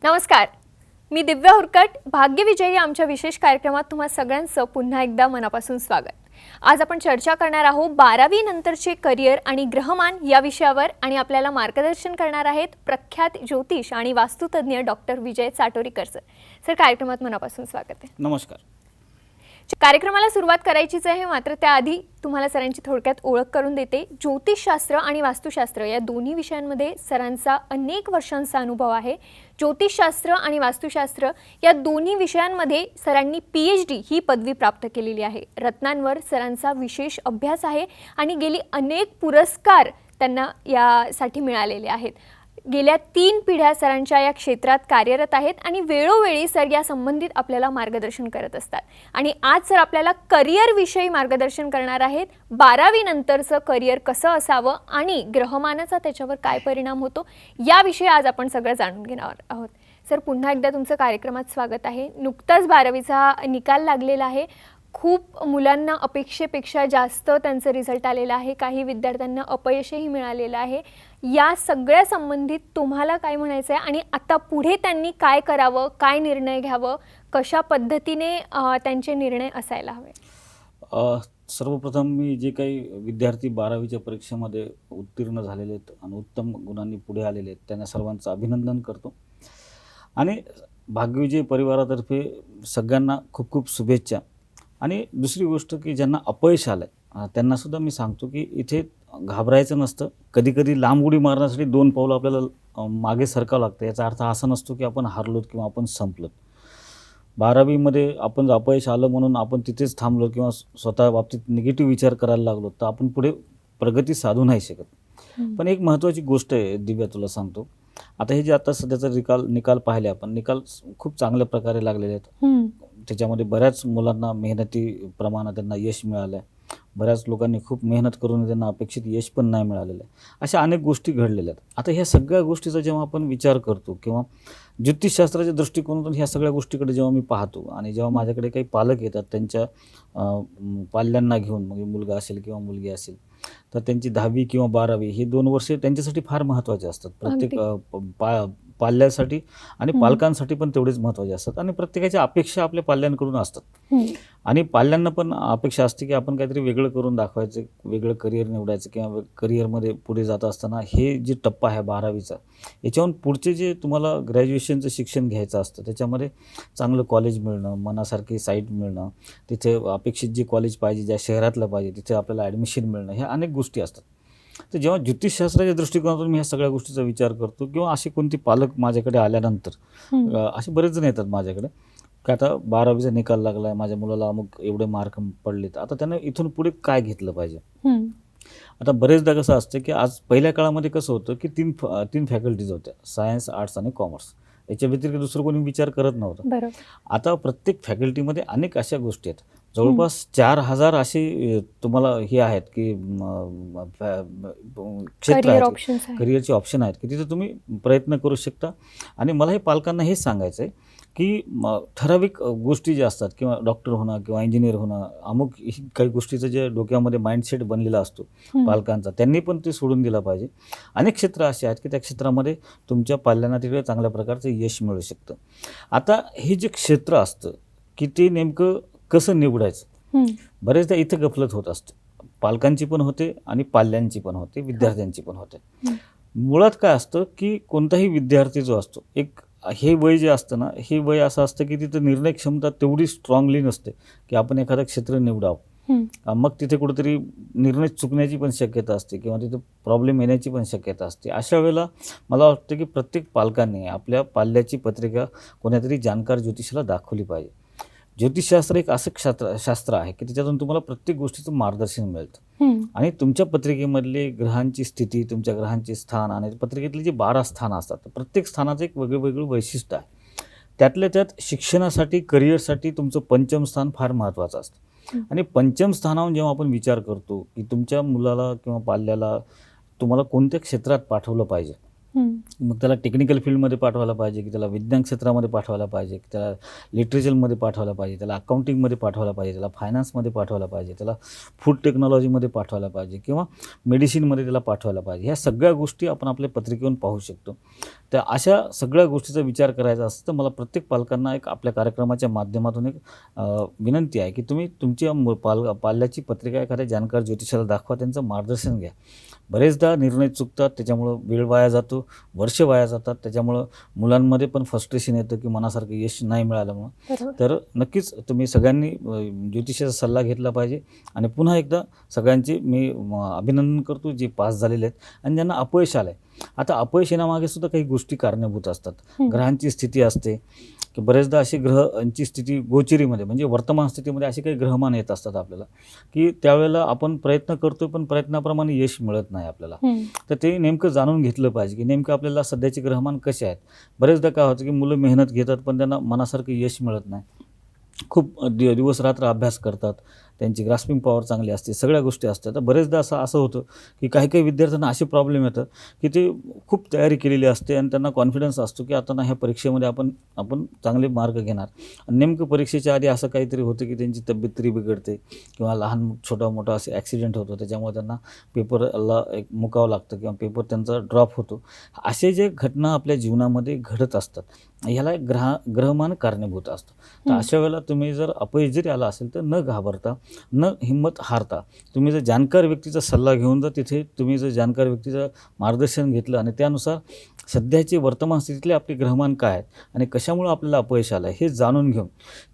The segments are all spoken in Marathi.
नमस्कार. मी दिव्या हुरकट. भाग्यविजयी आमच्या विशेष कार्यक्रमात तुम्हा सगळ्यांचं पुन्हा एकदा मनापासून स्वागत. आज आपण चर्चा करणार आहोत 12वी नंतरचे करिअर आणि ग्रहमान या विषयावर आणि आपल्याला मार्गदर्शन करणार आहेत प्रख्यात ज्योतिष आणि वास्तुतज्ञ डॉक्टर विजय चाटोरीकर सर. सर, कार्यक्रमात मनापासून स्वागत आहे. नमस्कार. कार्यक्रमाला सुरुवात करायचीच आहे, मात्र त्याआधी तुम्हाला सरांची थोडक्यात ओळख करून देते. ज्योतिषशास्त्र आणि वास्तुशास्त्र या दोन्ही विषयांमध्ये सरांचा अनेक वर्षांचा अनुभव आहे. ज्योतिषशास्त्र आणि वास्तुशास्त्र या दोन्ही विषयांमध्ये सरांनी PhD ही पदवी प्राप्त केलेली आहे. रत्नांवर सरांचा विशेष अभ्यास आहे आणि गेली अनेक पुरस्कार त्यांना यासाठी मिळालेले आहेत. गेल्या 3 पिढ्या सरांच्या या क्षेत्रात कार्यरत आहेत आणि वेळोवेळी सर या संबंधित आपल्याला मार्गदर्शन करत असतात. आणि आज सर आपल्याला करिअर विषयी मार्गदर्शन करणार आहेत. 12वी नंतरचं करिअर कसं असावं आणि ग्रहमानाचा त्याच्यावर काय परिणाम होतो याविषयी आज आपण सगळं जाणून घेणार आहोत. सर, पुन्हा एकदा तुमचं कार्यक्रमात स्वागत आहे. नुकताच 12वीचा निकाल लागलेला आहे. खूप मुलांना अपेक्षेपेक्षा जास्त त्यांचं रिझल्ट आलेला आहे. काही विद्यार्थ्यांना अपयशही मिळालेलं आहे. या सगळ्या संबंधित तुम्हाला काय म्हणायचं आहे आणि आता पुढे त्यांनी काय करावं, काय निर्णय घ्यावं, कशा पद्धतीने त्यांचे निर्णय असायला हवे? सर्वप्रथम मी जे काही विद्यार्थी 12वीच्या परीक्षेमध्ये उत्तीर्ण झालेले आहेत आणि उत्तम गुणांनी पुढे आलेले आहेत त्यांना सर्वांचं अभिनंदन करतो आणि भाग्यविजय परिवारातर्फे सगळ्यांना खूप खूप शुभेच्छा. आणि दुसरी गोष्ट की ज्यांना अपयश आलं आहे त्यांनासुद्धा मी सांगतो की इथे घाबरायचं नसतं. कधीकधी लांब उडी मारण्यासाठी 2 पावलं आपल्याला मागे सरकावं लागतं. याचा अर्थ असा नसतो की आपण हारलोत किंवा आपण संपलोत. 12वीमध्ये आपण अपयश आलं म्हणून आपण तिथेच थांबलो किंवा स्वतः बाबतीत निगेटिव्ह विचार करायला लागलो तर आपण पुढे प्रगती साधू नाही शकत. पण एक महत्त्वाची गोष्ट आहे दिव्या, तुला सांगतो. आता हे जे आता सध्याचा निकाल पाहिले आपण, निकाल खूप चांगल्या प्रकारे लागलेले आहेत. त्याच्यामध्ये बऱ्याच मुलांना मेहनतीप्रमाणे त्यांना यश मिळालं आहे. बऱ्याच लोकांनी खूप मेहनत करून त्यांना अपेक्षित यश पण नाही मिळालेलं आहे. अशा अनेक गोष्टी घडलेल्या आहेत. आता ह्या सगळ्या गोष्टीचा जेव्हा आपण विचार करतो किंवा ज्योतिषशास्त्राच्या दृष्टिकोनातून ह्या सगळ्या गोष्टीकडे जेव्हा मी पाहतो आणि जेव्हा माझ्याकडे काही पालक येतात त्यांच्या पाल्यांना घेऊन, मग मुलगा असेल किंवा मुलगी असेल, तर त्यांची 10वी किंवा 12वी हे 2 वर्षे त्यांच्यासाठी फार महत्त्वाचे असतात. प्रत्येक पाल्यासाठी आणि पालकांसाठी पण तेवढेच महत्त्वाचे असतात आणि प्रत्येकाच्या अपेक्षा आपल्या पाल्यांकडून असतात. आणि पाल्यांना पण अपेक्षा असते की आपण काहीतरी वेगळं करून दाखवायचं, वेगळं करिअर निवडायचं किंवा करिअरमध्ये पुढे जात असताना हे जे टप्पा आहे 12वीचा, याच्याहून पुढचे जे तुम्हाला ग्रॅज्युएशनचं शिक्षण घ्यायचं असतं त्याच्यामध्ये चांगलं कॉलेज मिळणं, मनासारखी साईट मिळणं, तिथे अपेक्षित जे कॉलेज पाहिजे, ज्या शहरातलं पाहिजे तिथे आपल्याला ॲडमिशन मिळणं, ह्या अनेक गोष्टी असतात. तर जेव्हा ज्योतिषशास्त्राच्या दृष्टिकोनातून मी ह्या सगळ्या गोष्टीचा विचार करतो किंवा असे कोणते पालक माझ्याकडे आल्यानंतर असे बरेच जण येतात माझ्याकडे की आता 12वीचा निकाल लागला आहे, माझ्या मुलाला अमुक एवढे मार्क पडलेत, आता त्यांना इथून पुढे काय घेतलं पाहिजे. आता बरेचदा कसं असतं की आज पहिल्या काळामध्ये कसं होतं की 3 फॅकल्टीज होत्या, सायन्स, आर्ट्स आणि कॉमर्स. याच्या व्यतिरिक्त दुसरं कोणी विचार करत नव्हतं. आता प्रत्येक फॅकल्टीमध्ये अनेक अशा गोष्टी आहेत. जवळपास 4000 असे तुम्हाला हे आहेत की क्षेत्र आहेत, करिअरचे ऑप्शन आहेत की तिथे तुम्ही प्रयत्न करू शकता. आणि मला हे पालकांना हेच सांगायचं आहे की ठराविक गोष्टी ज्या असतात किंवा डॉक्टर होणं किंवा इंजिनियर होणं, अमुक काही गोष्टीचं जे डोक्यामध्ये माइंडसेट बनलेला असतो पालकांचा, त्यांनी पण ते सोडून दिलं पाहिजे. अनेक क्षेत्र असे आहेत की त्या क्षेत्रामध्ये तुमच्या पाल्यांना तिकडे चांगल्या प्रकारचं यश मिळू शकतं. आता हे जे क्षेत्र असतं की ते नेमकं कसं निवडायचं, बरेचदा इथं गफलत होत असते. पालकांची पण होते आणि पाल्यांची पण होते, विद्यार्थ्यांची पण होते. मुळात काय असतं की कोणताही विद्यार्थी जो असतो, एक हे वय जे असतं ना, हे वय असं असतं की तिथं निर्णय क्षमता तेवढी स्ट्रॉंगली नसते की आपण एखादं क्षेत्र निवडावं. मग तिथे कुठेतरी निर्णय चुकण्याची पण शक्यता असते किंवा तिथे प्रॉब्लेम येण्याची पण शक्यता असते. अशा वेळेला मला वाटतं की प्रत्येक पालकांनी आपल्या पाल्याची पत्रिका कोणातरी जाणकार ज्योतिषाला दाखवली पाहिजे. ज्योतिषशास्त्र एक असं शास्त्र आहे की त्याच्यातून तुम्हाला प्रत्येक गोष्टीचं मार्गदर्शन मिळतं आणि तुमच्या पत्रिकेमधली ग्रहांची स्थिती, तुमच्या ग्रहांचे स्थान आणि पत्रिकेतले जे 12 स्थानं असतात, प्रत्येक स्थानाचं एक वेगळं वैशिष्ट्य आहे. त्यातल्या त्यात शिक्षणासाठी, करिअरसाठी तुमचं 5म स्थान फार महत्त्वाचं असतं. आणि 5म स्थानावर जेव्हा आपण विचार करतो की तुमच्या मुलाला किंवा पाल्याला तुम्हाला कोणत्या क्षेत्रात पाठवलं पाहिजे, मग त्याला टेक्निकल फील्डमध्ये पाठवायला पाहिजे, की त्याला विज्ञान क्षेत्रामध्ये पाठवायला पाहिजे, की त्याला लिटरेचरमध्ये पाठवायला पाहिजे, त्याला अकाउंटिंगमध्ये पाठवायला पाहिजे, त्याला फायनान्समध्ये पाठवायला पाहिजे, त्याला फूड टेक्नॉलॉजीमध्ये पाठवायला पाहिजे किंवा मेडिसिनमध्ये त्याला पाठवायला पाहिजे. ह्या सगळ्या गोष्टी आपण आपल्या पत्रिकेवरून पाहू शकतो. त्या अशा सगळ्या गोष्टीचा विचार करायचा असतं. तर मला प्रत्येक पालकांना एक आपल्या कार्यक्रमाच्या माध्यमातून एक विनंती आहे, की तुम्ही तुमच्या पाल्याची पत्रिका एखाद्या जाणकार ज्योतिषाला दाखवा, त्यांचं मार्गदर्शन घ्या. बरेचदा निर्णय चुकतात, त्याच्यामुळं वेळ वाया जातो, वर्ष वाया जातात. त्याच्यामुळं मुलांमध्ये पण फ्रस्ट्रेशन येतं, की मनासारखं यश नाही मिळाल्यामुळं. बरोबर. तर नक्कीच तुम्ही सगळ्यांनी ज्योतिषाचा सल्ला घेतला पाहिजे. आणि पुन्हा एकदा सगळ्यांचे मी अभिनंदन करतो, जे पास झालेले आहेत आणि ज्यांना अपयश आलं आहे. आता अपयश येण्यामागे सुद्धा काही गोष्टी कारणीभूत असतात. ग्रहांची स्थिती असते, की बरेचदा अशी ग्रहांची स्थिती गोचरीमध्ये म्हणजे वर्तमान स्थितीमध्ये असे काही ग्रहमान येत असतात आपल्याला, की त्यावेळेला आपण प्रयत्न करतो पण प्रयत्नाप्रमाणे यश मिळत नाही आपल्याला. तर ते नेमकं जाणून घेतलं पाहिजे, की नेमकं आपल्याला सध्याचे ग्रहमान कसे आहेत. बरेचदा काय होतं, की मुलं मेहनत घेतात पण त्यांना मनासारखं यश मिळत नाही. खूप दिवस रात्र अभ्यास करतात, त्यांची ग्रास्पिंग पॉवर चांगली असते, सगळ्या गोष्टी असतात. तर बरेचदा असं होतं, की काही काही विद्यार्थ्यांना असे प्रॉब्लेम येतात, की ते खूप तयारी केलेली असते आणि त्यांना कॉन्फिडन्स असतो, की आता ना ह्या परीक्षेमध्ये आपण चांगले मार्क घेणार. आणि नेमकं परीक्षेच्या आधी असं काहीतरी होतं, की त्यांची तब्येत तरी बिघडते किंवा लहान छोटा मोठा असे ॲक्सिडेंट होतो, त्याच्यामुळे त्यांना पेपरला एक मुकावं लागतं किंवा पेपर त्यांचा ड्रॉप होतो. असे जे घटना आपल्या जीवनामध्ये घडत असतात, ह्याला एक ग्रहमान कारणीभूत असतं. तर अशा वेळेला तुम्ही जर अपयश जरी आला असेल तर न घाबरता, न हिंमत हारता, तुम्ही जर जाणकार व्यक्तीचा सल्ला घेऊन जर तिथे तुम्ही जर जाणकार व्यक्तीचं मार्गदर्शन घेतलं आणि त्यानुसार सध्याचे वर्तमान स्थितीतले आपले ग्रहमान काय आहेत आणि कशामुळं आपल्याला अपयश आलं आहे हे जाणून घेऊन,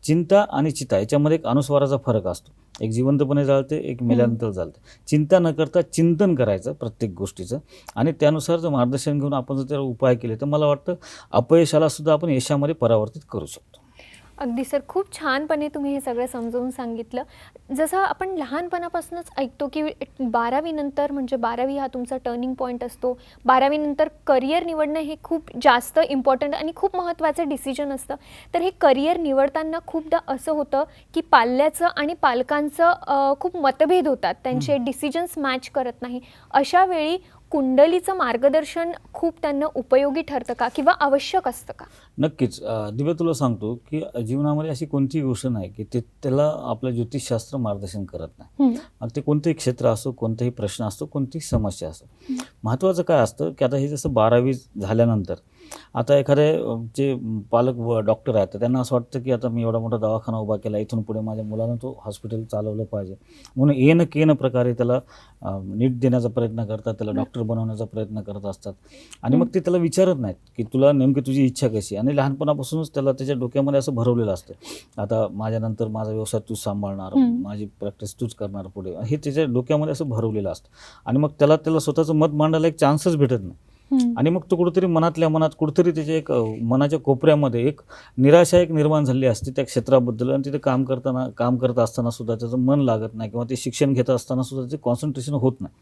चिंता आणि चिता याच्यामध्ये एक अनुस्वाराचा फरक असतो. एक जिवंतपणे चालते, एक मेल्यानंतर चालते. चिंता न करता चिंतन करायचं प्रत्येक गोष्टीचं आणि त्यानुसार जर मार्गदर्शन घेऊन आपण जर त्याला उपाय केले तर मला वाटतं अपयशाला सुद्धा आपण यशामध्ये परावर्तित करू शकतो. अगदी सर, खूप छानपणे तुम्ही हे सगळं समजावून सांगितलं. जसं आपण लहानपणापासूनच ऐकतो, की 12वी नंतर म्हणजे 12वी हा तुमचा टर्निंग पॉईंट असतो. 12वी नंतर करिअर निवडणं हे खूप जास्त इम्पॉर्टंट आणि खूप महत्त्वाचं डिसिजन असतं. तर हे करिअर निवडताना खूपदा असं होतं, की पाल्याचं आणि पालकांचं खूप मतभेद होतात. त्यांचे डिसिजन्स मॅच करत नाही. अशा वेळी कुंडलीचं मार्गदर्शन खूप त्यांना उपयोगी ठरतं का किंवा आवश्यक असतं का? नक्कीच. दिव्या तुला सांगतो, की जीवनामध्ये अशी कोणतीही गोष्ट नाही, की त्याला आपलं ज्योतिषशास्त्र मार्गदर्शन करत नाही. मग ते कोणतंही क्षेत्र असो, कोणताही प्रश्न असतो, कोणतीही समस्या असो. महत्त्वाचं काय असतं, की आता हे जसं 12वी झाल्यानंतर आता एखादे जे पालक डॉक्टर आहेत तर त्यांना असं वाटतं, की आता मी एवढा मोठा दवाखाना उभा केला, इथून पुढे माझ्या मुलानं तो हॉस्पिटल चालवलं पाहिजे. म्हणून येणं केनं प्रकारे त्याला नीट देण्याचा प्रयत्न करतात, त्याला डॉक्टर बनवण्याचा प्रयत्न करत असतात. आणि मग ते त्याला विचारत नाहीत, की तुला नेमकी तुझी इच्छा कशी आहे. आणि लहानपणापासूनच त्याला त्याच्या डोक्यामध्ये असं भरवलेलं असतं, आता माझ्यानंतर माझा व्यवसाय तूच सांभाळणार, माझी प्रॅक्टिस तूच करणार पुढे, हे त्याच्या डोक्यामध्ये असं भरवलेलं असतं. आणि मग त्याला स्वतःचं मत मांडायला एक चान्सच भेटत नाही. आणि मग तो कुठेतरी मनातल्या मनात कुठेतरी त्याच्या एक मनाच्या कोपऱ्यामध्ये एक निराशा एक निर्माण झाली असते त्या क्षेत्राबद्दल. आणि तिथे काम करत असताना सुद्धा त्याचं मन लागत नाही किंवा ते शिक्षण घेत असताना सुद्धा त्याचे कॉन्सन्ट्रेशन होत नाही.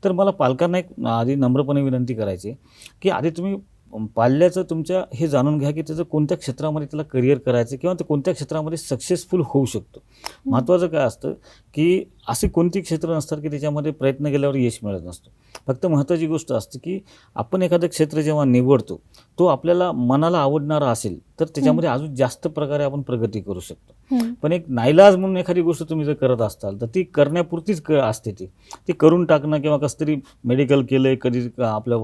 तर मला पालकांना एक आधी नम्रपणे विनंती करायची, की आधी तुम्ही पाल्याचं तुमच्या हे जाणून घ्या, की त्याचं कोणत्या क्षेत्रामध्ये त्याला करिअर करायचं किंवा ते कोणत्या क्षेत्रामध्ये सक्सेसफुल होऊ शकतो. महत्त्वाचं काय असतं, की असे कोणती क्षेत्र नसतात की त्याच्यामध्ये प्रयत्न केल्यावर यश मिळत नसतो. फक्त महत्त्वाची गोष्ट असते, की आपण एखादं क्षेत्र जेव्हा निवडतो तो आपल्याला मनाला आवडणारा असेल तर त्याच्यामध्ये अजून जास्त प्रकारे आपण प्रगती करू शकतो. पण एक नाईलाज म्हणून एखादी गोष्ट तुम्ही जर करत असाल तर ती करण्यापुरतीच असते. ती करून टाकणं किंवा कसं तरी मेडिकल केलं आहे, कधी आपलं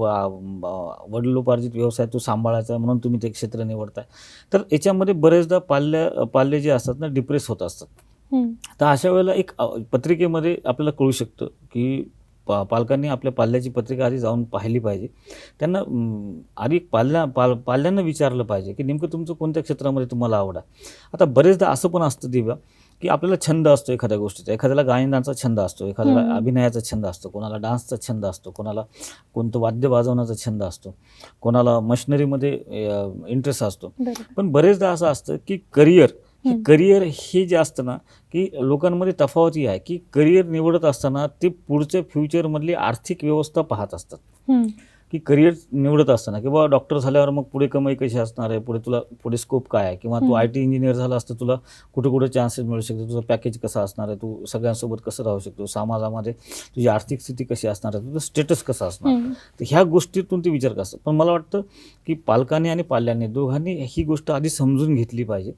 वडिलोपार्जित व्यवसाय तो सांभाळायचा म्हणून तुम्ही ते क्षेत्र निवडताय. तर याच्यामध्ये बरेचदा पाल्य जे असतात ना डिप्रेस होत असतात. तर अशा वेळेला एक पत्रिकेमध्ये आपल्याला कळू शकतं, की पालकांनी आपल्या पाल्याची पत्रिका आधी जाऊन पाहिली पाहिजे. त्यांना आधी पाल्यांना विचारलं पाहिजे, की नेमकं तुमचं कोणत्या क्षेत्रामध्ये तुम्हाला आवड आहे. आता बरेचदा असं पण असतं दिव्या, की आपल्याला छंद असतो एखाद्या गोष्टीचा. एखाद्याला गायनाचा छंद असतो, एखाद्याला अभिनयाचा छंद असतो, कोणाला डान्सचा छंद असतो, कोणाला कोणतं वाद्य वाजवण्याचा छंद असतो, कोणाला मशिनरीमध्ये इंटरेस्ट असतो. पण बरेचदा असं असतं, की करिअर हे जे असतं ना, की लोकांमध्ये तफावत ही आहे, की करिअर निवडत असताना ते पुढच्या फ्युचरमधली आर्थिक व्यवस्था पाहत असतात, की करिअर निवडत असताना की बाबा डॉक्टर झाल्यावर मग पुढे कमाई कशी असणार आहे, पुढे स्कोप काय आहे, किंवा तू IT इंजिनियर झाला असतं तुला कुठे कुठे चान्सेस मिळू शकतो, तुझं पॅकेज कसं असणार आहे, तू सगळ्यांसोबत कसं राहू शकतो, समाजामध्ये तुझी आर्थिक स्थिती कशी असणार आहे, तुझं स्टेटस कसं असणार. तर ह्या गोष्टीतून ते विचार करतात. पण मला वाटतं की पालकांनी आणि पाल्यांनी दोघांनी ही गोष्ट आधी समजून घेतली पाहिजे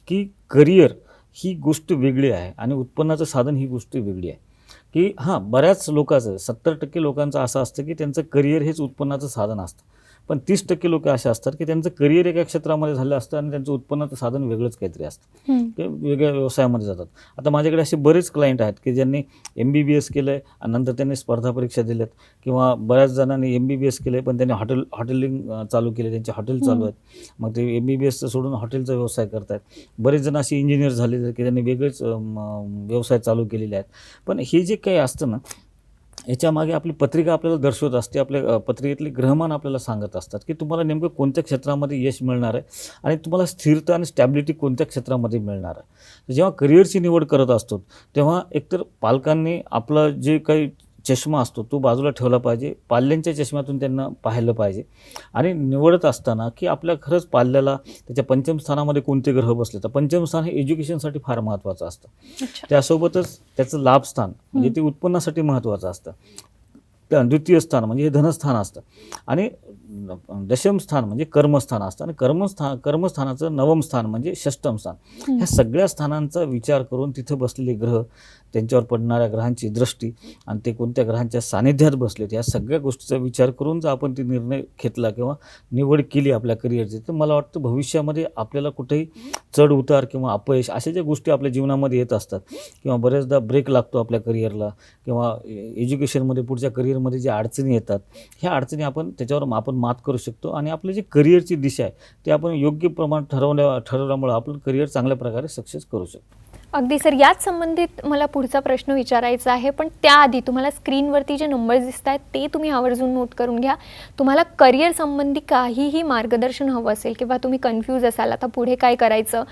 की करिअर ही गोष्ट वेगळी आहे आणि उत्पन्नाचं साधन ही गोष्ट वेगळी आहे. की हां, बऱ्याच लोकांचं 70% लोकांचं असं असतं की त्यांचं करिअर हेच उत्पन्नाचं साधन असतं. पण 30% लोक असे असतात की त्यांचं करिअर एका क्षेत्रामध्ये झालं असतं आणि त्यांचं उत्पन्नाचं साधन वेगळंच काहीतरी असतं. ते वेगळ्या व्यवसायामध्ये जातात. आता माझ्याकडे असे बरेच क्लायंट आहेत की ज्यांनी MBBS केलं आहे आणि नंतर त्यांनी स्पर्धा परीक्षा दिल्यात, किंवा बऱ्याच जणांनी MBBS केलं आहे पण त्यांनी हॉटेलिंग चालू केले, त्यांचे हॉटेल चालू आहेत. मग ते MBBSचं सोडून हॉटेलचा व्यवसाय करत आहेत. बरेच जण असे इंजिनियर झालेले की त्यांनी वेगळेच व्यवसाय चालू केलेले आहेत. पण हे जे काही असतं ना, याच्यामागे आपली पत्रिका आपल्याला दर्शवत असते. आपल्या पत्रिकेतले ग्रहमान आपल्याला सांगत असतात की तुम्हाला नेमकं कोणत्या क्षेत्रामध्ये यश मिळणार आहे आणि तुम्हाला स्थिरता आणि स्टॅबिलिटी कोणत्या क्षेत्रामध्ये मिळणार आहे. जेव्हा करिअरची निवड करत असतो तेव्हा एकतर पालकांनी आपला जे काही चष्मा असतो तो बाजूला ठेवला पाहिजे, पाल्यांच्या चष्म्यातून त्यांना पाहिलं पाहिजे. आणि निवडत असताना की आपल्या खरंच पाल्याला त्याच्या पंचम स्थानामध्ये कोणते ग्रह बसले, तर पंचम स्थान हे एज्युकेशनसाठी फार महत्त्वाचं असतं. त्यासोबतच त्याचं लाभस्थान म्हणजे ते उत्पन्नासाठी महत्त्वाचं असतं. द्वितीय स्थान म्हणजे हे धनस्थान असतं आणि दशम स्थान म्हणजे कर्मस्थान असतं आणि कर्मस्थानाचं नवम स्थान म्हणजे षष्टम स्थान. ह्या सगळ्या स्थानांचा विचार करून तिथं बसलेले ग्रह, त्यांच्यावर पडणाऱ्या ग्रहांची दृष्टी आणि ते कोणत्या ग्रहांच्या सानिध्यात बसलेत, या सगळ्या गोष्टीचा विचार करून जर आपण ती निर्णय घेतला किंवा निवड केली आपल्या करिअरची, तर मला वाटतं भविष्यामध्ये आपल्याला कुठेही चढ उतार किंवा अपयश अशा ज्या गोष्टी आपल्या जीवनामध्ये येत असतात किंवा बऱ्याचदा ब्रेक लागतो आपल्या करिअरला किंवा एज्युकेशनमध्ये पुढच्या करिअरमध्ये ज्या अडचणी येतात, ह्या अडचणी त्याच्यावर आपण मात करू शकतो आणि आपलं जे करिअरची दिशा आहे ते आपण योग्य प्रमाणात ठरवल्यामुळं आपलं करिअर चांगल्या प्रकारे सक्सेस करू शकतो. अगदी सर, याच संबंधित मला पुढचा प्रश्न विचारायचा आहे, पण त्याआधी तुम्हाला स्क्रीनवरती जे नंबर्स दिसत आहेत ते तुम्ही आवर्जून नोट करून घ्या. तुम्हाला करिअर संबंधी काहीही मार्गदर्शन हवं असेल किंवा तुम्ही कन्फ्यूज असाल आता पुढे काय करायचं,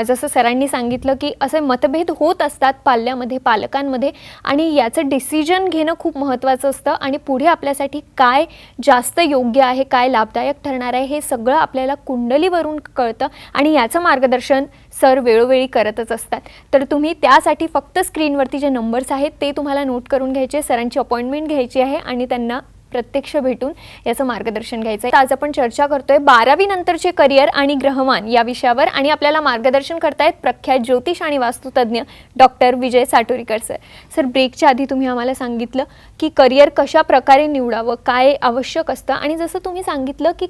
जसं सरांनी सांगितलं की असे मतभेद होत असतात पाल्यामध्ये, पालकांमध्ये, आणि याचं डिसिजन घेणं खूप महत्त्वाचं असतं आणि पुढे आपल्यासाठी काय जास्त योग्य आहे, काय लाभदायक ठरणार आहे, हे सगळं आपल्याला कुंडलीवरून कळतं आणि याचं मार्गदर्शन सर वेळोवेळी करतच असतात. तर तुम्ही त्यासाठी फक्त स्क्रीनवरती जे नंबर्स आहेत ते तुम्हाला नोट करून घ्यायचे, सरांची अपॉइंटमेंट घ्यायची आहे आणि त्यांना प्रत्यक्ष भेटून याचं मार्गदर्शन घ्यायचं आहे. आज आपण चर्चा करतोय 12वी नंतरचे करिअर आणि ग्रहमान या विषयावर आणि आपल्याला मार्गदर्शन करतायत प्रख्यात ज्योतिष आणि वास्तुतज्ञ डॉक्टर विजय साटोरीकर सर. सर, ब्रेकच्या आधी तुम्ही आम्हाला सांगितलं की करिअर कशा प्रकारे निवडावं, काय आवश्यक असतं, आणि जसं तुम्ही सांगितलं की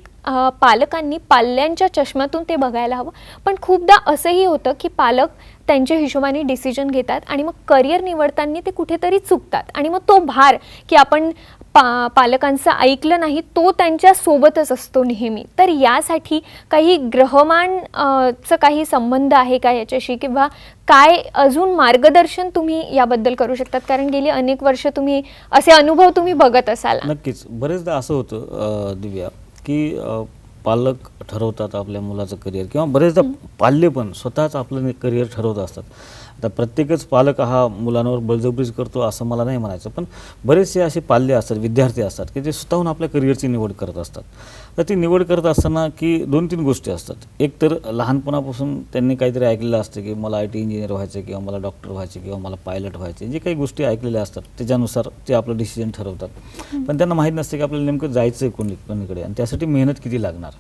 पालकांनी पाल्यांच्या चष्म्यातून ते बघायला हवं. पण खूपदा असंही होतं की पालक त्यांच्या हिशोबाने डिसिजन घेतात आणि मग करिअर निवडताना ते कुठेतरी चुकतात आणि मग तो भार की आपण पालकांचं ऐकलं नाही तो त्यांच्या सोबतच असतो नेहमी. तर यासाठी काही ग्रहमान चं काही संबंध आहे का याच्याशी, किंवा काय अजून मार्गदर्शन तुम्ही याबद्दल करू शकतात, कारण गेली अनेक वर्ष तुम्ही असे अनुभव तुम्ही बघत असाल. नक्कीच, बरेचदा असं होतं दिव्या की पालक ठरवतात आपल्या मुलाचं करिअर किंवा बरेचदा पाल्य पण स्वतःच आपलं करिअर ठरवत असतात. आता प्रत्येकच पालक हा मुलांवर बळजबरीच करतो असं मला नाही म्हणायचं, पण बरेचसे असे पाल्य असतात, विद्यार्थी असतात की जे स्वतःहून आपल्या करिअरची निवड करत असतात. तर ती निवड करत असताना की 2-3 गोष्टी असतात. एक तर लहानपणापासून त्यांनी काहीतरी ऐकलेलं असतं की मला IT इंजिनियर व्हायचं किंवा मला डॉक्टर व्हायचे किंवा मला पायलट व्हायचे, जे काही गोष्टी ऐकलेल्या असतात त्याच्यानुसार ते आपलं डिसिजन ठरवतात. पण त्यांना माहीत नसते की आपल्याला नेमकं जायचं आहे कोणीकडे आणि त्यासाठी मेहनत किती लागणार.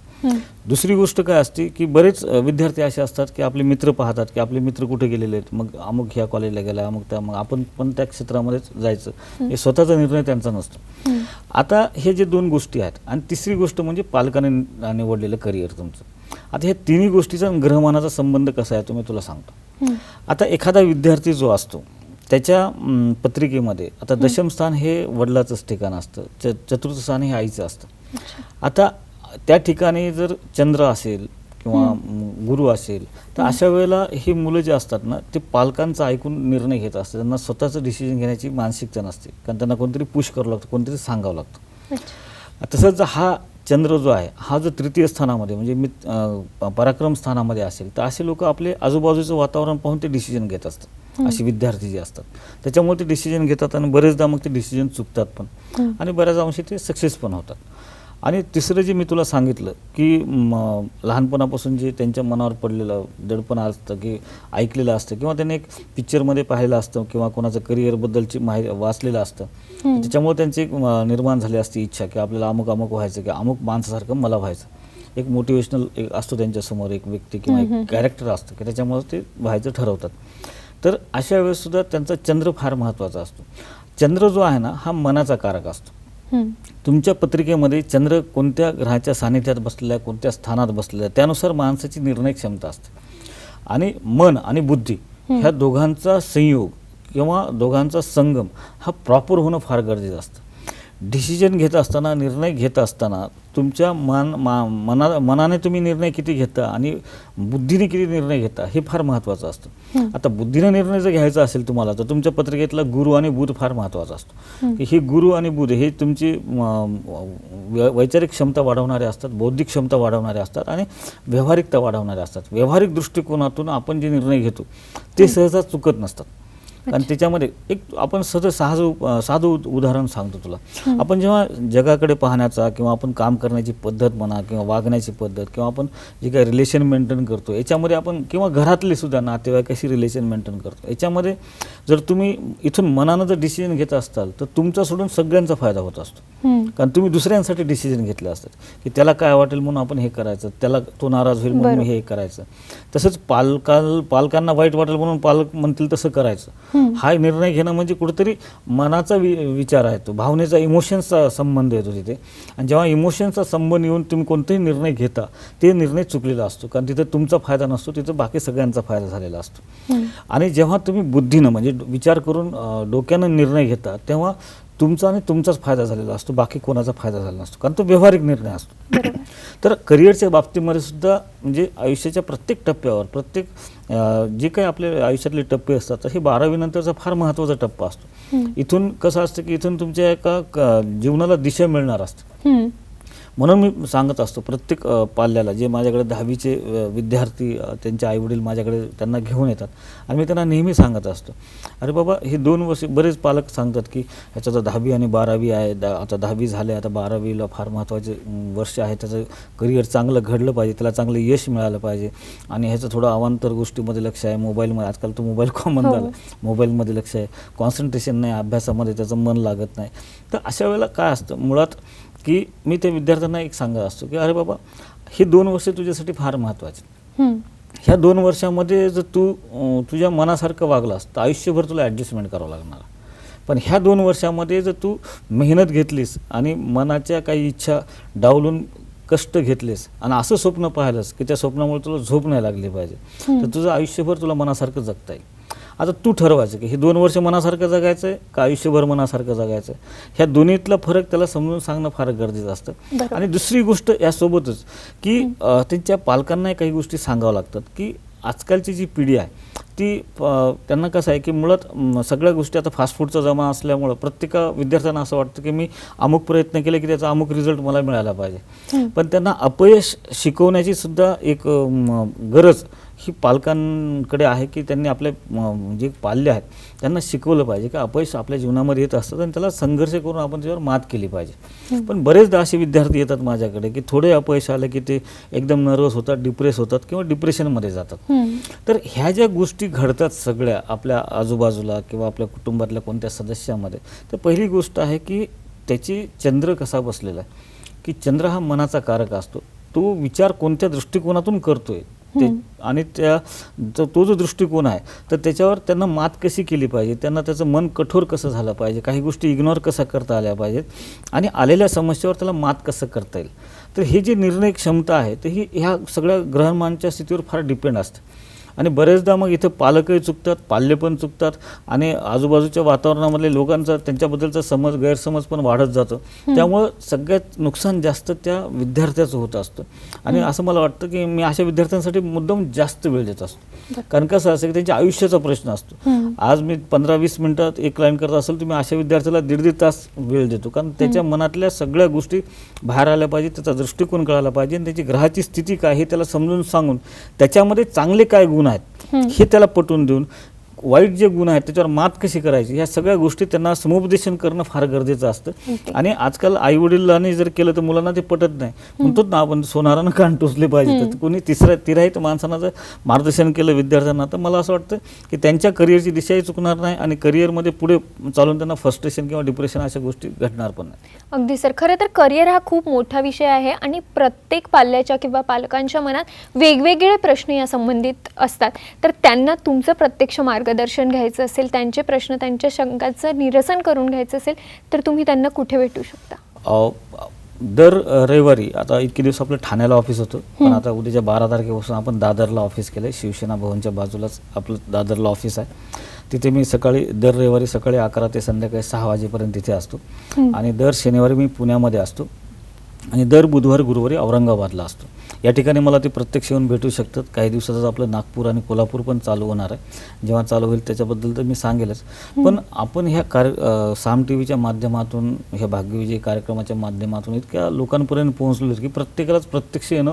दुसरी गोष्ट काय असते की बरेच विद्यार्थी असे असतात की आपले मित्र पाहतात की आपले मित्र कुठे गेलेले आहेत, मग अमुक ह्या कॉलेजला गेला, मग आपण पण त्या क्षेत्रामध्येच जायचं, हे स्वतःचा निर्णय त्यांचा नसतो. आता हे जे 2 गोष्टी आहेत आणि तिसरी गोष्ट म्हणजे पालकाने निवडलेलं करिअर तुमचं. आता ह्या तिन्ही गोष्टीचा ग्रहमानाचा संबंध कसा आहे तो मी तुला सांगतो. आता एखादा विद्यार्थी जो असतो त्याच्या पत्रिकेमध्ये आता दशम स्थान हे वडिलाचंच ठिकाण असतं, चतुर्थ स्थान हे आईचं असतं. आता त्या ठिकाणी जर चंद्र असेल किंवा गुरु असेल तर अशा वेळेला हे मुलं जे असतात ना ते पालकांचं ऐकून निर्णय घेत असतात. त्यांना स्वतःचं डिसिजन घेण्याची मानसिकता नसते, कारण त्यांना कोणतरी पुश करावं लागतं, कोणतरी सांगावं लागतं. तसंच हा चंद्र जो आहे हा जो तृतीय स्थानामध्ये म्हणजे पराक्रम स्थानामध्ये असेल तर असे लोक आपले आजूबाजूचं वातावरण पाहून ते डिसिजन घेत असतात. असे विद्यार्थी जे असतात त्याच्यामुळे ते डिसिजन घेतात आणि बरेचदा मग ते डिसिजन चुकतात पण आणि बऱ्याच अंशी ते सक्सेस पण होतात. आणि तिसरं जे मी तुला सांगितलं की लहानपणापासून जे त्यांच्या मनावर पडलेलं दडपण असतं की ऐकलेलं असतं किंवा त्यांनी एक पिक्चरमध्ये पाहिलं असतं किंवा कोणाचं करिअरबद्दलची माहिती वाचलेलं असतं, त्याच्यामुळे त्यांची एक निर्माण झाली असती इच्छा की आपल्याला अमुक अमुक व्हायचं की अमुक माणसासारखं मला व्हायचं. एक मोटिवेशनल एक असतो त्यांच्यासमोर एक व्यक्ती किंवा एक कॅरेक्टर असतं की त्याच्यामुळे ते व्हायचं ठरवतात. तर अशा वेळेस सुद्धा त्यांचा चंद्र फार महत्त्वाचा असतो. चंद्र जो आहे ना हा मनाचा कारक असतो. तुमच्या पत्रिकेमध्ये चंद्र कोणत्या ग्रहाच्या सानिध्यात बसलेला आहे, कोणत्या स्थानात बसलेला आहे, त्यानुसार माणसाची निर्णय क्षमता असते. आणि मन आणि बुद्धी ह्या दोघांचा संयोग किंवा दोघांचा संगम हा प्रॉपर होणं फार गरजेचं असतं. डिसिजन घेत असताना, निर्णय घेत असताना तुमच्या मनाने तुम्ही निर्णय किती घेता आणि बुद्धीने किती निर्णय घेता हे फार महत्त्वाचं असतं. आता बुद्धीने निर्णय जर घ्यायचा असेल तुम्हाला तर तुमच्या पत्रिकेतला गुरु आणि बुध फार महत्त्वाचा असतो. की हे गुरु आणि बुध हे तुमची वैचारिक क्षमता वाढवणारे असतात, बौद्धिक क्षमता वाढवणारे असतात आणि व्यावहारिकता वाढवणारे असतात. व्यावहारिक दृष्टिकोनातून आपण जे निर्णय घेतो ते सहसा चुकत नसतात. आणि त्याच्यामध्ये एक आपण साधं उदाहरण सांगतो तुला. आपण जेव्हा जगाकडे पाहण्याचा किंवा आपण काम करण्याची पद्धत म्हणा किंवा वागण्याची पद्धत किंवा आपण जे काही रिलेशन मेंटेन करतो याच्यामध्ये आपण किंवा घरातले सुद्धा नातेवाईकाशी रिलेशन मेंटेन करतो याच्यामध्ये जर तुम्ही इथून मनानं जर डिसिजन घेत असताल तर तुमचा सोडून सगळ्यांचा फायदा होत असतो. कारण तुम्ही दुसऱ्यांसाठी डिसिजन घेतले असतात की त्याला काय वाटेल म्हणून आपण हे करायचं, त्याला तो नाराज होईल म्हणून हे करायचं. तसंच पालकांना वाईट वाटेल म्हणून पालक म्हणतील तसं करायचं. हा निर्णय घेणं म्हणजे कुठेतरी मनाचा विचार आहे, तो भावनेचा इमोशन्सचा संबंध येतो तिथे. आणि जेव्हा इमोशन्सचा संबंध येऊन तुम्ही कोणताही निर्णय घेता ते निर्णय चुकलेला असतो. कारण तिथे तुमचा फायदा नसतो, तिथं बाकी सगळ्यांचा फायदा झालेला असतो. आणि जेव्हा तुम्ही बुद्धीनं म्हणजे विचार करून डोक्यानं निर्णय घेता तेव्हा तुमचा आणि तुमचाच फायदा झालेला असतो, बाकी कोणाचा फायदा झाला नसतो, कारण तो व्यावहारिक निर्णय असतो. तर करिअरच्या बाबतीमध्ये सुद्धा म्हणजे आयुष्याच्या प्रत्येक टप्प्यावर प्रत्येक जे काही आपल्या आयुष्यातले टप्पे असतात तर हे 12वी नंतरचा फार महत्त्वाचा टप्पा असतो. इथून कसं असतं की इथून तुमच्या एका जीवनाला दिशा मिळणार असते. म्हणून मी सांगत असतो प्रत्येक पाल्याला जे माझ्याकडे 10वीचे विद्यार्थी त्यांचे आईवडील माझ्याकडे त्यांना घेऊन येतात आणि मी त्यांना नेहमी सांगत असतो, अरे बाबा हे 2 वर्ष बरेच पालक सांगतात की ह्याचं तर 10वी आणि 12वी आहे, आता 10वी झाले, आता 12वीला फार महत्त्वाचे वर्ष आहे, त्याचं करिअर चांगलं घडलं पाहिजे, त्याला चांगलं यश मिळालं पाहिजे आणि ह्याचं थोडं अवांतर गोष्टीमध्ये लक्ष आहे, मोबाईलमध्ये आजकाल तो मोबाईल कॉमन झाला, मोबाईलमध्ये लक्ष आहे, कॉन्सन्ट्रेशन नाही, अभ्यासामध्ये त्याचं मन लागत नाही. तर अशा वेळेला काय असतं मुळात की मी त्या विद्यार्थ्यांना एक सांगत असतो की अरे बाबा हे 2 वर्ष तुझ्यासाठी फार महत्त्वाचे. ह्या 2 वर्षामध्ये जर तू तुझ्या मनासारखं वागलास तर आयुष्यभर तुला ॲडजस्टमेंट करावं लागणार. पण ह्या 2 वर्षामध्ये जर तू मेहनत घेतलीस आणि मनाच्या काही इच्छा डावलून कष्ट घेतलेस आणि असं स्वप्न पाहिलंस की त्या स्वप्नामुळे तुला झोप नाही लागली पाहिजे तर तुझं आयुष्यभर तुला मनासारखं जगता येईल. आता तू ठरवायचं की हे 2 वर्ष मनासारखं जगायचं आहे का आयुष्यभर मनासारखं जगायचं आहे. ह्या दोन्हीतला फरक त्याला समजून सांगणं फार गरजेचं असतं. आणि दुसरी गोष्ट यासोबतच की त्यांच्या पालकांनाही काही गोष्टी सांगाव्या लागतात की आजकालची जी पिढी आहे ती त्यांना कसं आहे की मुळात सगळ्या गोष्टी आता फास्ट फूडचा जमा असल्यामुळं प्रत्येक विद्यार्थ्यांना असं वाटतं की मी अमुक प्रयत्न केले की त्याचा अमुक रिझल्ट मला मिळाला पाहिजे. पण त्यांना अपयश शिकवण्याची सुद्धा एक गरज ही पालकांकडे आहे की त्यांनी आपले जे पाल्य आहेत त्यांना शिकवलं पाहिजे की अपयश आपल्या जीवनामध्ये येत असतं आणि त्याला संघर्ष करून आपण त्याच्यावर मात केली पाहिजे. पण बरेचदा असे विद्यार्थी येतात माझ्याकडे की थोडे अपयश आलं की ते एकदम नर्वस होतात, डिप्रेस होतात किंवा डिप्रेशनमध्ये जातात. तर ह्या ज्या गोष्टी घडतात सगळ्या आपल्या आजूबाजूला किंवा आपल्या कुटुंबातल्या कोणत्या सदस्यामध्ये, तर पहिली गोष्ट आहे की त्याची चंद्र कसा बसलेला आहे की चंद्र हा मनाचा कारक असतो. तो विचार कोणत्या दृष्टिकोनातून करतोय आणि तो जो दृष्टिकोन आहे तर त्याच्यावर त्यांना मात कशी केली पाहिजे, त्यांना त्याचं मन कठोर कसं झालं पाहिजे, काही गोष्टी इग्नोर कसा करता आल्या पाहिजेत आणि आलेल्या समस्येवर त्याला मात कसं करता येईल. तर ही जी निर्णय क्षमता आहे तर ही ह्या सगळ्या ग्रहमानच्या स्थितीवर फार डिपेंड असते. आणि बरेचदा मग इथं पालकही चुकतात, पाल्य पण चुकतात आणि आजूबाजूच्या वातावरणामधले लोकांचा त्यांच्याबद्दलचा गैरसमज पण वाढत जातो. त्यामुळं सगळ्यात नुकसान जास्त त्या विद्यार्थ्याचं होत असतं. आणि असं मला वाटतं की मी अशा विद्यार्थ्यांसाठी मुद्दाम जास्त वेळ देत असतो. कारण कसं असतं की त्यांच्या आयुष्याचा प्रश्न असतो. आज मी 15-20 मिनिटात एक लाईन करत असेल तर मी अशा विद्यार्थ्याला 1.5 तास वेळ देतो. कारण त्याच्या मनातल्या सगळ्या गोष्टी बाहेर आल्या पाहिजे, त्याचा दृष्टिकोन कळायला पाहिजे आणि त्याची ग्रहाची स्थिती काय हे त्याला समजून सांगून त्याच्यामध्ये चांगले काय गुण आहेत हे त्याला पटवून देऊन वाईट जे गुण आहेत त्याच्यावर मात कशी करायची, ह्या सगळ्या गोष्टी त्यांना समुपदेशन करणं फार गरजेचं असतं. आणि आजकाल आई वडिलांनी जर केलं तर मुलांना ते पटत नाही. म्हणतो ना आपण सोनारानं कान टोचले पाहिजे. तर कोणी तिराहित माणसानं जर मार्गदर्शन केलं विद्यार्थ्यांना तर मला असं वाटतं की त्यांच्या करिअरची दिशाही चुकणार नाही आणि करिअरमध्ये पुढे चालून त्यांना फ्रस्ट्रेशन किंवा डिप्रेशन अशा गोष्टी घडणार पण नाही. अगदी सर, खरं तर करिअर हा खूप मोठा विषय आहे आणि प्रत्येक पाल्याच्या किंवा पालकांच्या मनात वेगवेगळे प्रश्न या संबंधित असतात. तर त्यांना तुमचं प्रत्यक्ष मार्गदर्शन घ्यायचं असेल, त्यांचे प्रश्न त्यांच्या शंकांचं निरसन करून घ्यायचं असेल तर तुम्ही त्यांना कुठे भेटू शकता? दर रविवारी, आता इतके दिवस आपलं ठाण्याला ऑफिस होतं, पण आता उद्याच्या 12 तारखेपासून आपण दादरला ऑफिस केलं आहे. शिवसेना भवनच्या बाजूलाच आपलं दादरला ऑफिस आहे. तिथे मी दर रविवारी सकाळी 11 ते संध्याकाळी 6 वाजेपर्यंत तिथे असतो. आणि दर शनिवारी मी पुण्यामध्ये असतो आणि दर बुधवार गुरुवारी औरंगाबादला असतो. या ठिकाणी मला ते प्रत्यक्ष येऊन भेटू शकतात. काही दिवसातच आपलं नागपूर आणि कोल्हापूर पण चालू होणार आहे. जेव्हा चालू होईल त्याच्याबद्दल तर मी सांगेलच. पण आपण ह्या साम टी व्हीच्या माध्यमातून, ह्या भाग्यविजय कार्यक्रमाच्या माध्यमातून इतक्या लोकांपर्यंत पोहोचलो की प्रत्येकालाच प्रत्यक्ष येणं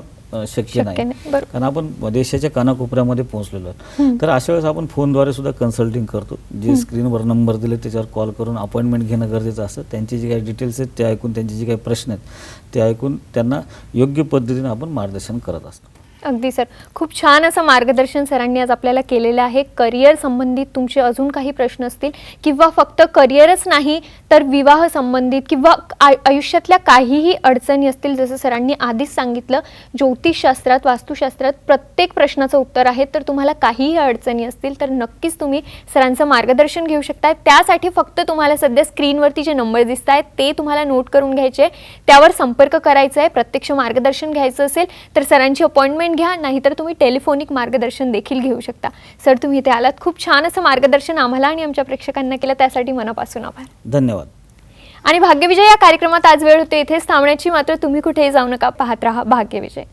शक्य नाही, कारण आपण देशाच्या कानाकोपऱ्यामध्ये पोहोचलेलो आहे. तर अशा वेळेस आपण फोनद्वारे सुद्धा कन्सल्टिंग करतो. जे स्क्रीनवर नंबर दिले त्याच्यावर कॉल करून अपॉइंटमेंट घेणं गरजेचं असतं. त्यांची जी काही डिटेल्स आहेत ते ऐकून, त्यांचे जे काही प्रश्न आहेत ते ऐकून त्यांना योग्य पद्धतीने आपण मार्गदर्शन करत असतो. अगदी सर, खूप छान असं मार्गदर्शन सरांनी आज आपल्याला केलेलं आहे. करिअर संबंधित तुमचे अजून काही प्रश्न असतील किंवा फक्त करिअरच नाही तर विवाह संबंधित किंवा आयुष्यातल्या काहीही अडचणी असतील, जसं सरांनी आधीच सांगितलं, ज्योतिषशास्त्रात, वास्तुशास्त्रात प्रत्येक प्रश्नाचं उत्तर आहे. तर तुम्हाला काहीही अडचणी असतील तर नक्कीच तुम्ही सरांचं मार्गदर्शन घेऊ शकता. त्यासाठी फक्त तुम्हाला सध्या स्क्रीनवरती जे नंबर दिसत आहेत ते तुम्हाला नोट करून घ्यायचे, त्यावर संपर्क करायचा आहे. प्रत्यक्ष मार्गदर्शन घ्यायचं असेल तर सरांची अपॉइंटमेंट घ्या, नाहीतर तुम्ही टेलिफोनिक मार्गदर्शन देखील घेऊ शकता. सर, तुम्ही इथे आलात, खूप छान असं मार्गदर्शन आम्हाला आणि आमच्या प्रेक्षकांना केलं, त्यासाठी मनापासून आभार. धन्यवाद. आणि भाग्यविजय या कार्यक्रमात आज वेळ होते इथेच थांबण्याची, मात्र तुम्ही कुठेही जाऊ नका, पाहत राहा भाग्यविजय.